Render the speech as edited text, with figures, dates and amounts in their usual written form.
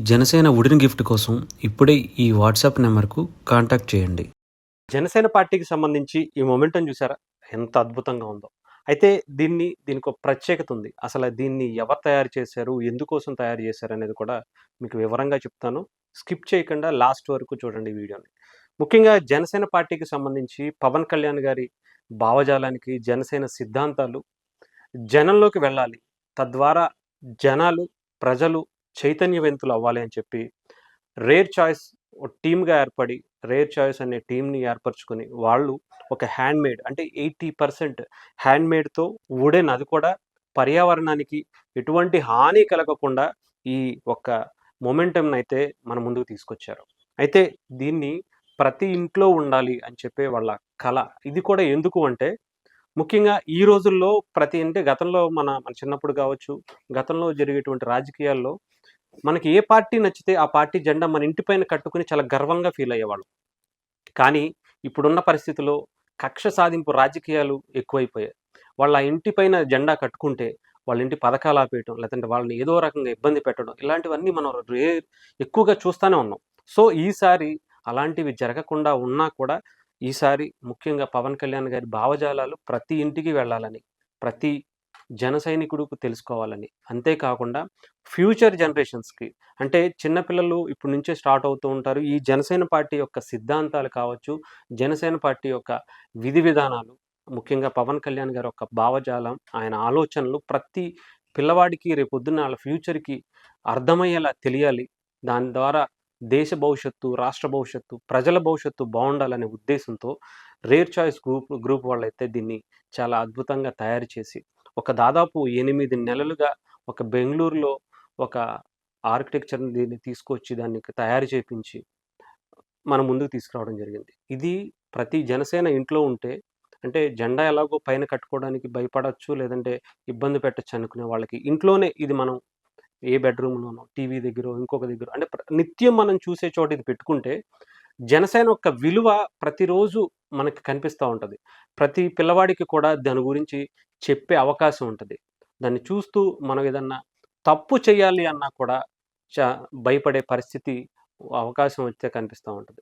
Janasena wooden gift కోసం ఇప్పుడే ఈ వాట్సాప్ నెంబర్‌కు కాంటాక్ట్ చేయండి. జనసేన పార్టీకి సంబంధించి ఈ మొమెంటం చూసారా? ఎంత అద్భుతంగా ఉందో. అయితే దీనికొక ప్రత్యేకత ఉంది. అసల దీన్ని ఎవరు తయారు చేశారు? ఎందుకోసం తయారు చేశారనేది కూడా మీకు వివరంగా చెప్తాను. స్కిప్ చేయకుండా లాస్ట్ వరకు చూడండి ఈ వీడియోని. ముఖ్యంగా జనసేన పార్టీకి సంబంధించి పవన్ కళ్యాణ్ గారి భావజాలానికి, జనసేన సిద్ధాంతాలు జనంలోకి వెళ్ళాలి. తద్వారా జనాలు, ప్రజలు చైతన్యవంతులు అవ్వాలి అని చెప్పి రేర్ చాయిస్ ఒక టీమ్‌గా ఏర్పడి, రేర్ చాయిస్ అనే టీమ్‌ని ఏర్పరుచుకొని, వాళ్ళు ఒక హ్యాండ్‌మేడ్ అంటే 80% హ్యాండ్‌మేడ్‌తో వుడెన్ అది కూడా పర్యావరణానికి ఎటువంటి హాని కలగకుండా ఈ ఒక్క మొమెంటమ్‌నయితే మన ముందుకు తీసుకొచ్చారు. అయితే దీన్ని ప్రతి ఇంట్లో ఉండాలి అని చెప్పే వాళ్ళ కల. ఇది కూడా ఎందుకు అంటే, ముఖ్యంగా ఈ రోజుల్లో ప్రతి అంటే గతంలో మన చిన్నప్పుడు కావచ్చు, గతంలో జరిగేటువంటి రాజకీయాల్లో మనకి ఏ పార్టీ నచ్చితే ఆ పార్టీ జెండా మన ఇంటి పైన కట్టుకొని చాలా గర్వంగా ఫీల్ అయ్యేవాళ్ళం. కానీ ఇప్పుడున్న పరిస్థితిలో కక్ష సాధింపు రాజకీయాలు ఎక్కువైపోయాయి. వాళ్ళ ఇంటి పైన జెండా కట్టుకుంటే వాళ్ళ ఇంటి పథకాలు ఆపేయటం, లేదంటే వాళ్ళని ఏదో రకంగా ఇబ్బంది పెట్టడం ఇలాంటివన్నీ మనం ఎక్కువగా చూస్తానే ఉన్నాం. సో, ఈసారి అలాంటివి జరగకుండా ఉన్నా కూడా ఈసారి ముఖ్యంగా పవన్ కళ్యాణ్ గారి భావజాలాలు ప్రతి ఇంటికి వెళ్ళాలని, ప్రతి జన సైనికుడుకు తెలుసుకోవాలని, అంతేకాకుండా ఫ్యూచర్ జనరేషన్స్‌కి అంటే చిన్న పిల్లలు ఇప్పటి నుంచే స్టార్ట్ అవుతూ ఉంటారు. ఈ జనసేన పార్టీ యొక్క సిద్ధాంతాలు కావచ్చు, జనసేన పార్టీ యొక్క విధి విధానాలు, ముఖ్యంగా పవన్ కళ్యాణ్ గారి యొక్క భావజాలం, ఆయన ఆలోచనలు ప్రతి పిల్లవాడికి రేపొద్దున్న ఆళ్ళ ఫ్యూచర్‌కి అర్థమయ్యేలా తెలియాలి. దాని ద్వారా దేశ భవిష్యత్తు, రాష్ట్ర భవిష్యత్తు, ప్రజల భవిష్యత్తు బావుండాలనే ఉద్దేశంతో రేర్ చాయిస్ గ్రూప్ వాళ్ళైతే దీన్ని చాలా అద్భుతంగా తయారు చేసి, ఒక దాదాపు 8 నెలలుగా ఒక బెంగుళూరులో ఒక ఆర్కిటెక్చర్‌ని దీన్ని తీసుకొచ్చి దాన్ని తయారు చేపించి మన ముందుకు తీసుకురావడం జరిగింది. ఇది ప్రతి జనసేన ఇంట్లో ఉంటే అంటే జెండా ఎలాగో పైన కట్టుకోవడానికి భయపడొచ్చు, లేదంటే ఇబ్బంది పెట్టొచ్చు అనుకునే వాళ్ళకి ఇంట్లోనే ఇది మనం ఏ బెడ్‌రూమ్‌లోనో, టీవీ దగ్గరో, ఇంకొక దగ్గరో అంటే నిత్యం మనం చూసే చోట ఇది పెట్టుకుంటే జనసేన యొక్క విలువ ప్రతిరోజు మనకి కనిపిస్తా ఉంటది. ప్రతి పిల్లవాడికి కూడా దాని గురించి చెప్పే అవకాశం ఉంటది. దాన్ని చూస్తూ మనం ఏదన్నా తప్పు చేయాలి అన్నా కూడా చ భయపడే పరిస్థితి అవకాశం అయితే కనిపిస్తా ఉంటది.